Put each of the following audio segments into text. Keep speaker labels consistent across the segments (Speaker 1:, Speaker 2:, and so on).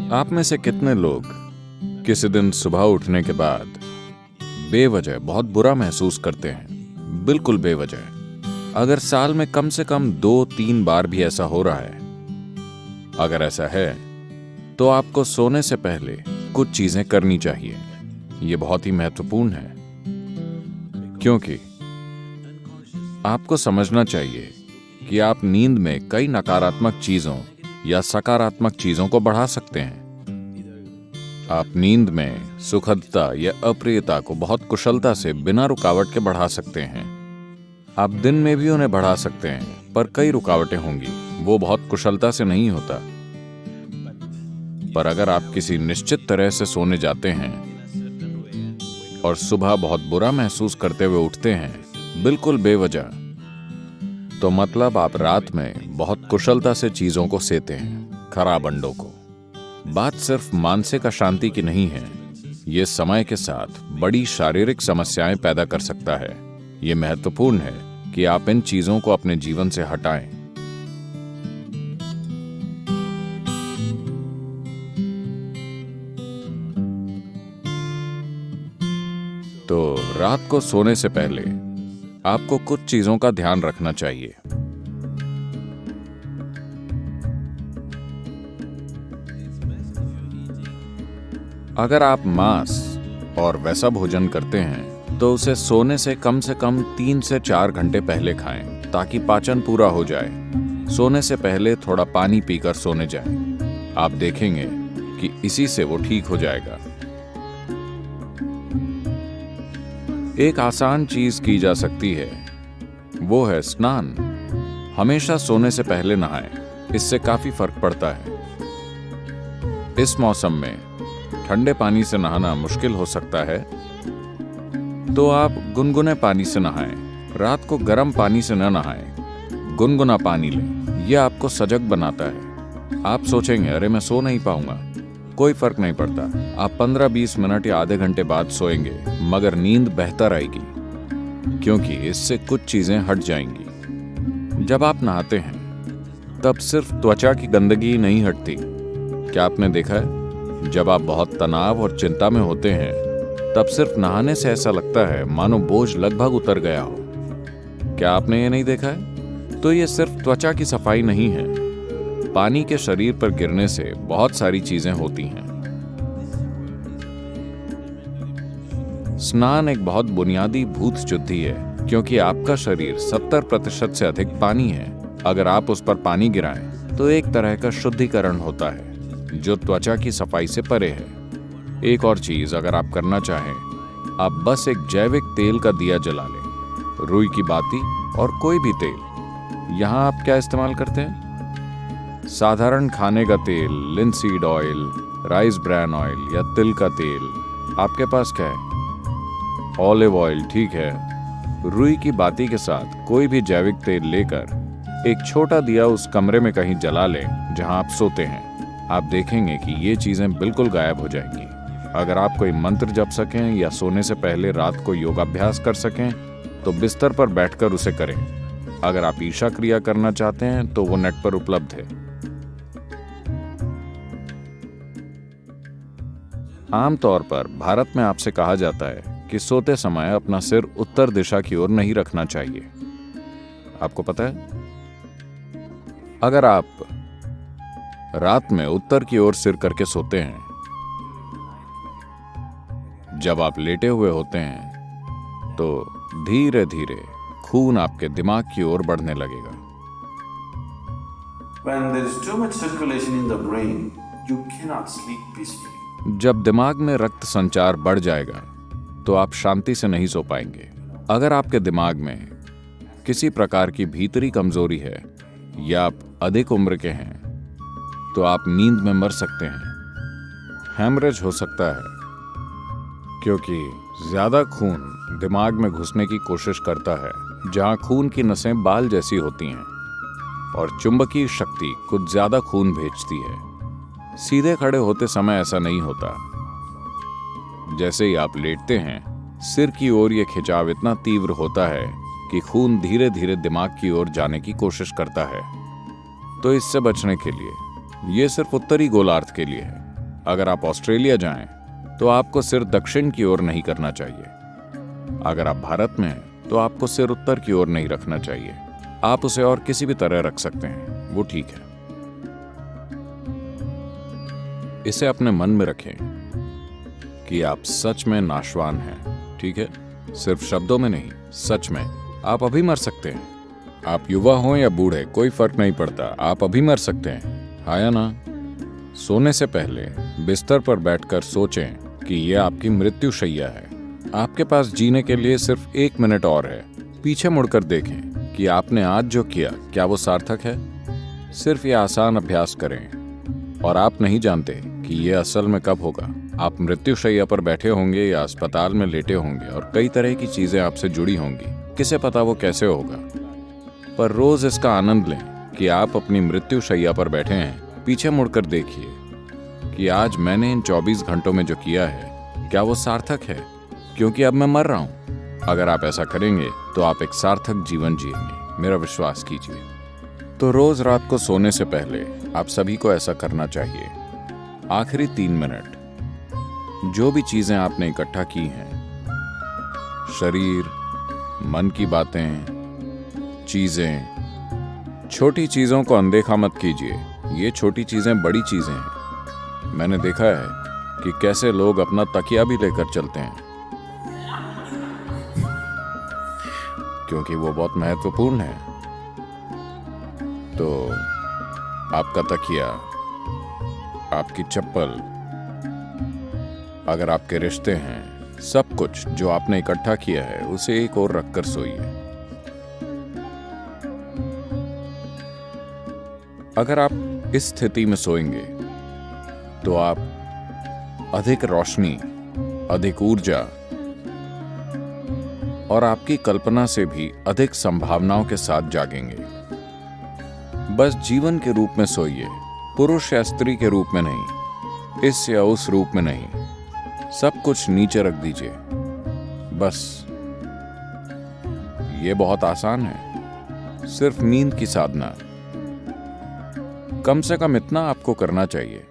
Speaker 1: आप में से कितने लोग किसी दिन सुबह उठने के बाद बेवजह बहुत बुरा महसूस करते हैं? बिल्कुल बेवजह। अगर साल में कम से कम 2-3 बार भी ऐसा हो रहा है, अगर ऐसा है तो आपको सोने से पहले कुछ चीजें करनी चाहिए। ये बहुत ही महत्वपूर्ण है, क्योंकि आपको समझना चाहिए कि आप नींद में कई नकारात्मक चीजों या सकारात्मक चीजों को बढ़ा सकते हैं। आप नींद में सुखदता या अप्रियता को बहुत कुशलता से बिना रुकावट के बढ़ा सकते हैं। आप दिन में भी उन्हें बढ़ा सकते हैं, पर कई रुकावटें होंगी, वो बहुत कुशलता से नहीं होता। पर अगर आप किसी निश्चित तरह से सोने जाते हैं और सुबह बहुत बुरा महसूस करते हुए उठते हैं, बिल्कुल बेवजह, तो मतलब आप रात में बहुत कुशलता से चीजों को सेते हैं, खराब अंडों को। बात सिर्फ मानसिक अशांति की नहीं है, ये समय के साथ बड़ी शारीरिक समस्याएं पैदा कर सकता है। ये महत्वपूर्ण है कि आप इन चीजों को अपने जीवन से हटाएं। तो रात को सोने से पहले आपको कुछ चीजों का ध्यान रखना चाहिए। अगर आप मांस और वैसा भोजन करते हैं तो उसे सोने से कम 3 से 4 घंटे पहले खाएं, ताकि पाचन पूरा हो जाए। सोने से पहले थोड़ा पानी पीकर सोने जाएं। आप देखेंगे कि इसी से वो ठीक हो जाएगा। एक आसान चीज की जा सकती है, वो है स्नान। हमेशा सोने से पहले नहाएं, इससे काफी फर्क पड़ता है। इस मौसम में ठंडे पानी से नहाना मुश्किल हो सकता है, तो आप गुनगुने पानी से नहाएं। रात को गर्म पानी से न नहाएं, गुनगुना पानी लें। यह आपको सजग बनाता है। आप सोचेंगे, अरे मैं सो नहीं पाऊंगा। कोई फर्क नहीं पड़ता। आप 15-20 मिनट या आधे घंटे बाद सोएंगे, मगर नींद बेहतर आएगी, क्योंकि इससे कुछ चीजें हट जाएंगी। जब आप नहाते हैं तब सिर्फ त्वचा की गंदगी नहीं हटती। क्या आपने देखा है, जब आप बहुत तनाव और चिंता में होते हैं तब सिर्फ नहाने से ऐसा लगता है मानो बोझ लगभग उतर गया हो। क्या आपने ये नहीं देखा है? तो ये सिर्फ त्वचा की सफाई नहीं है, पानी के शरीर पर गिरने से बहुत सारी चीजें होती हैं। स्नान एक बहुत बुनियादी भूत शुद्धि है, क्योंकि आपका शरीर 70% से अधिक पानी है। अगर आप उस पर पानी गिराएं तो एक तरह का शुद्धिकरण होता है, जो त्वचा की सफाई से परे है। एक और चीज अगर आप करना चाहें, आप बस एक जैविक तेल का दिया जला लें, रुई की बाती और कोई भी तेल। यहां आप क्या इस्तेमाल करते हैं? साधारण खाने का तेल, linseed oil, rice bran oil या तिल का तेल। आपके पास क्या है? ऑलिव ऑयल, ठीक है। रुई की बाती के साथ कोई भी जैविक तेल लेकर एक छोटा दिया उस कमरे में कहीं जला लें जहां आप सोते हैं। आप देखेंगे कि ये चीजें बिल्कुल गायब हो जाएंगी। अगर आप कोई मंत्र जप सकें या सोने से पहले रात को योगाभ्यास कर सकें तो बिस्तर पर बैठकर उसे करें। अगर आप ईशा क्रिया करना चाहते हैं तो वो नेट पर उपलब्ध है। आमतौर पर भारत में आपसे कहा जाता है कि सोते समय अपना सिर उत्तर दिशा की ओर नहीं रखना चाहिए। आपको पता है, अगर आप रात में उत्तर की ओर सिर करके सोते हैं, जब आप लेटे हुए होते हैं तो धीरे धीरे खून आपके दिमाग की ओर बढ़ने लगेगा।
Speaker 2: When there is too much circulation in the brain, you cannot sleep peacefully.
Speaker 1: जब दिमाग में रक्त संचार बढ़ जाएगा तो आप शांति से नहीं सो पाएंगे। अगर आपके दिमाग में किसी प्रकार की भीतरी कमजोरी है या आप अधिक उम्र के हैं तो आप नींद में मर सकते हैं। हेमरेज हो सकता है, क्योंकि ज्यादा खून दिमाग में घुसने की कोशिश करता है, जहां खून की नसें बाल जैसी होती हैं और चुंबकीय शक्ति कुछ ज्यादा खून भेजती है। सीधे खड़े होते समय ऐसा नहीं होता। जैसे ही आप लेटते हैं, सिर की ओर यह खिंचाव इतना तीव्र होता है कि खून धीरे धीरे दिमाग की ओर जाने की कोशिश करता है। तो इससे बचने के लिए, यह सिर्फ उत्तरी गोलार्ध के लिए है, अगर आप ऑस्ट्रेलिया जाएं तो आपको सिर दक्षिण की ओर नहीं करना चाहिए। अगर आप भारत में हैं तो आपको सिर उत्तर की ओर नहीं रखना चाहिए। आप उसे और किसी भी तरह रख सकते हैं, वो ठीक है। इसे अपने मन में रखें कि आप सच में नाशवान हैं, ठीक है? सिर्फ शब्दों में नहीं, सच में। आप अभी मर सकते हैं। आप युवा हों या बूढ़े, कोई फर्क नहीं पड़ता, आप अभी मर सकते हैं, हाँ या ना? सोने से पहले बिस्तर पर बैठकर सोचें कि यह आपकी मृत्युशैया है। आपके पास जीने के लिए सिर्फ 1 मिनट और है। पीछे मुड़कर देखें कि आपने आज जो किया, क्या वो सार्थक है? सिर्फ ये आसान अभ्यास करें और आप नहीं जानते कि ये असल में कब होगा। आप मृत्युशैया पर बैठे होंगे या अस्पताल में लेटे होंगे और कई तरह की चीजें आपसे जुड़ी होंगी। किसे पता वो कैसे होगा, पर रोज इसका आनंद लें कि आप अपनी मृत्युशैया पर बैठे हैं। पीछे मुड़कर देखिए कि आज मैंने इन 24 घंटों में जो किया है, क्या वो सार्थक है? क्योंकि अब मैं मर रहा हूं। अगर आप ऐसा करेंगे तो आप एक सार्थक जीवन जिएंगे, मेरा विश्वास कीजिए। तो रोज रात को सोने से पहले आप सभी को ऐसा करना चाहिए। आखिरी 3 मिनट, जो भी चीजें आपने इकट्ठा की हैं, शरीर, मन की बातें, चीजें, छोटी चीजों को अनदेखा मत कीजिए। ये छोटी चीजें बड़ी चीजें हैं। मैंने देखा है कि कैसे लोग अपना तकिया भी लेकर चलते हैं, क्योंकि वो बहुत महत्वपूर्ण है। तो आपका तकिया, आपकी चप्पल, अगर आपके रिश्ते हैं, सब कुछ जो आपने इकट्ठा किया है, उसे एक ओर रखकर सोइए। अगर आप इस स्थिति में सोएंगे तो आप अधिक रोशनी, अधिक ऊर्जा और आपकी कल्पना से भी अधिक संभावनाओं के साथ जागेंगे। बस जीवन के रूप में सोइए, पुरुष या स्त्री के रूप में नहीं, इस या उस रूप में नहीं। सब कुछ नीचे रख दीजिए। बस ये बहुत आसान है, सिर्फ नींद की साधना। कम से कम इतना आपको करना चाहिए।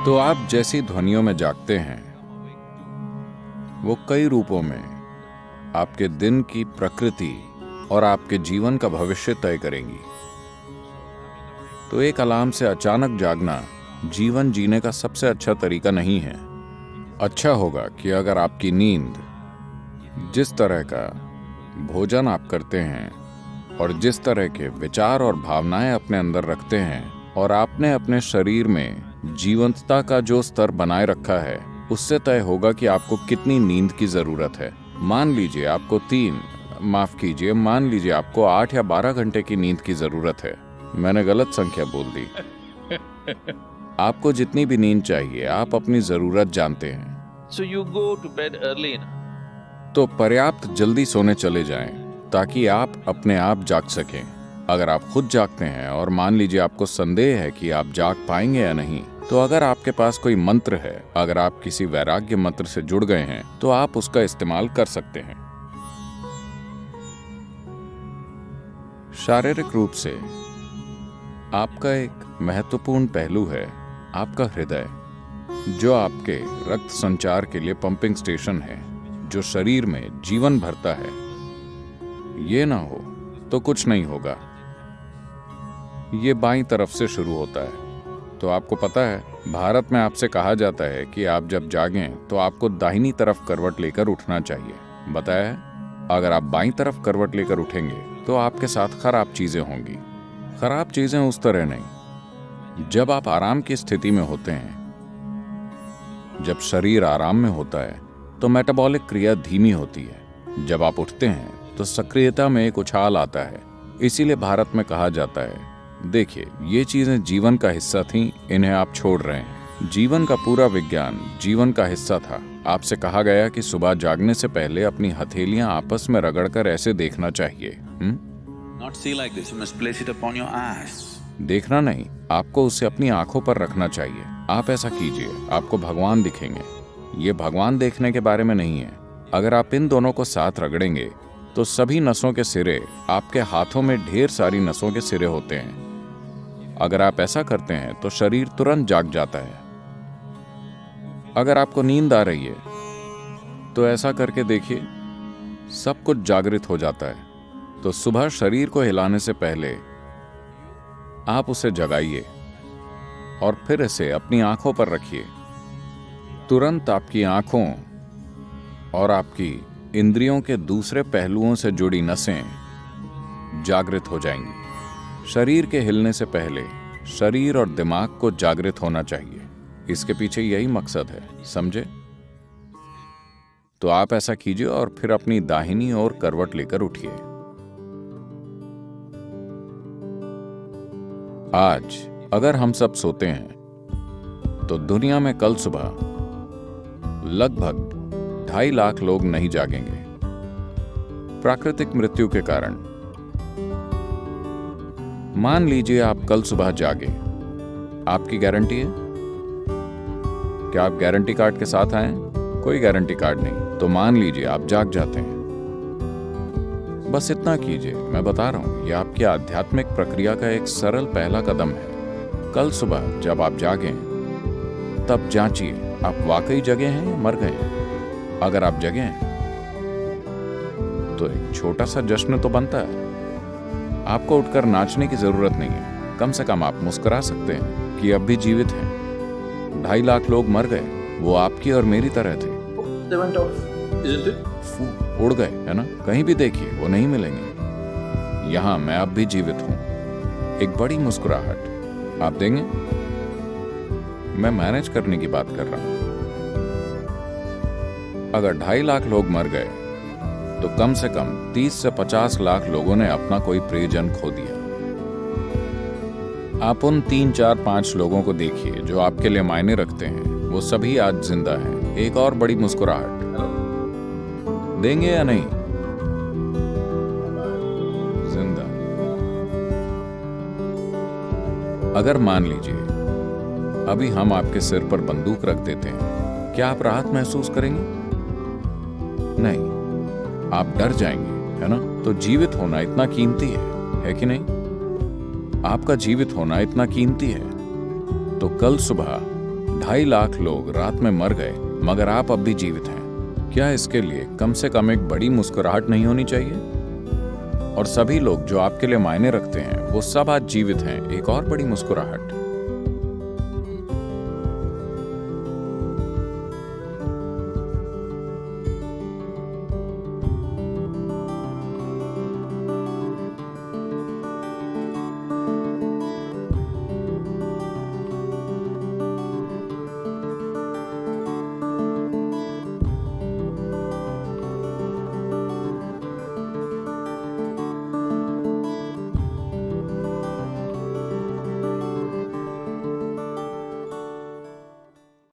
Speaker 1: तो आप जैसी ध्वनियों में जागते हैं, वो कई रूपों में आपके दिन की प्रकृति और आपके जीवन का भविष्य तय करेंगी। तो एक अलार्म से अचानक जागना जीवन जीने का सबसे अच्छा तरीका नहीं है। अच्छा होगा कि अगर आपकी नींद, जिस तरह का भोजन आप करते हैं और जिस तरह के विचार और भावनाएं अपने अंदर रखते हैं, और आपने अपने शरीर में जीवंतता का जो स्तर बनाए रखा है, उससे तय होगा कि आपको कितनी नींद की जरूरत है। मान लीजिए आपको 8 या 12 घंटे की नींद की जरूरत है। मैंने गलत संख्या बोल दी। आपको जितनी भी नींद चाहिए, आप अपनी जरूरत जानते हैं।
Speaker 3: So you go to bed early enough.
Speaker 1: तो पर्याप्त जल्दी सोने चले जाएं ताकि आप अपने आप जाग सकें। अगर आप खुद जागते हैं और मान लीजिए आपको संदेह है कि आप जाग पाएंगे या नहीं, तो अगर आपके पास कोई मंत्र है, अगर आप किसी वैराग्य मंत्र से जुड़ गए हैं, तो आप उसका इस्तेमाल कर सकते हैं। शारीरिक रूप से आपका एक महत्वपूर्ण पहलू है आपका हृदय, जो आपके रक्त संचार के लिए पंपिंग स्टेशन है, जो शरीर में जीवन भरता है। ये ना हो तो कुछ नहीं होगा। ये बाईं तरफ से शुरू होता है। तो आपको पता है, भारत में आपसे कहा जाता है कि आप जब जागें तो आपको दाहिनी तरफ करवट लेकर उठना चाहिए। बताया है, अगर आप बाईं तरफ करवट लेकर उठेंगे तो आपके साथ खराब चीजें होंगी। खराब चीजें उस तरह नहीं। जब आप आराम की स्थिति में होते हैं, जब शरीर आराम में होता है, तो मेटाबॉलिक क्रिया धीमी होती है। जब आप उठते हैं तो सक्रियता में एक उछाल आता है। इसीलिए भारत में कहा जाता है, देखिए ये चीजें जीवन का हिस्सा थीं, इन्हें आप छोड़ रहे हैं। जीवन का पूरा विज्ञान जीवन का हिस्सा था। आपसे कहा गया कि सुबह जागने से पहले अपनी हथेलियां आपस में रगड़कर ऐसे देखना चाहिए।
Speaker 2: Not see like this. You must place it upon your eyes.
Speaker 1: देखना नहीं, आपको उसे अपनी आंखों पर रखना चाहिए। आप ऐसा कीजिए, आपको भगवान दिखेंगे। ये भगवान देखने के बारे में नहीं है। अगर आप इन दोनों को साथ रगड़ेंगे तो सभी नसों के सिरे, आपके हाथों में ढेर सारी नसों के सिरे होते हैं। अगर आप ऐसा करते हैं तो शरीर तुरंत जाग जाता है। अगर आपको नींद आ रही है तो ऐसा करके देखिए, सब कुछ जागृत हो जाता है। तो सुबह शरीर को हिलाने से पहले आप उसे जगाइए और फिर इसे अपनी आंखों पर रखिए। तुरंत आपकी आंखों और आपकी इंद्रियों के दूसरे पहलुओं से जुड़ी नसें जागृत हो जाएंगी। शरीर के हिलने से पहले शरीर और दिमाग को जागृत होना चाहिए। इसके पीछे यही मकसद है, समझे? तो आप ऐसा कीजिए और फिर अपनी दाहिनी ओर करवट लेकर उठिए। आज अगर हम सब सोते हैं तो दुनिया में कल सुबह लगभग 2.5 लाख लोग नहीं जागेंगे प्राकृतिक मृत्यु के कारण। मान लीजिए आप कल सुबह जागे, आपकी गारंटी है? क्या आप गारंटी कार्ड के साथ आए? कोई गारंटी कार्ड नहीं। तो मान लीजिए आप जाग जाते हैं। बस इतना कीजिए, मैं बता रहा हूं, यह आपकी आध्यात्मिक प्रक्रिया का एक सरल पहला कदम है। कल सुबह जब आप जागें तब जांचिए आप वाकई जगे हैं या मर गए हैं। अगर आप जगे हैं तो एक छोटा सा जश्न तो बनता है। आपको उठकर नाचने की जरूरत नहीं है, कम से कम आप मुस्कुरा सकते हैं कि अब भी जीवित हैं। 2.5 लाख लोग मर गए, वो आपकी और मेरी तरह थे।
Speaker 2: They went off, isn't it?
Speaker 1: उड़ गए, है ना? कहीं भी देखिए वो नहीं मिलेंगे। यहां मैं अब भी जीवित हूं। एक बड़ी मुस्कुराहट आप देंगे? मैं मैनेज करने की बात कर रहा हूं। अगर 2.5 लाख लोग मर गए तो कम से कम 30 से 50 लाख लोगों ने अपना कोई प्रियजन खो दिया। आप उन 3, 4, 5 लोगों को देखिए जो आपके लिए मायने रखते हैं, वो सभी आज जिंदा हैं। एक और बड़ी मुस्कुराहट देंगे या नहीं? जिंदा। अगर मान लीजिए अभी हम आपके सिर पर बंदूक रख देते हैं, क्या आप राहत महसूस करेंगे? नहीं, आप डर जाएंगे, है ना? तो जीवित होना इतना कीमती है कि नहीं? आपका जीवित होना इतना कीमती है। तो कल सुबह 2.5 लाख लोग रात में मर गए, मगर आप अब भी जीवित हैं। क्या इसके लिए कम से कम एक बड़ी मुस्कुराहट नहीं होनी चाहिए? और सभी लोग जो आपके लिए मायने रखते हैं वो सब आज जीवित हैं। एक और बड़ी मुस्कुराहट।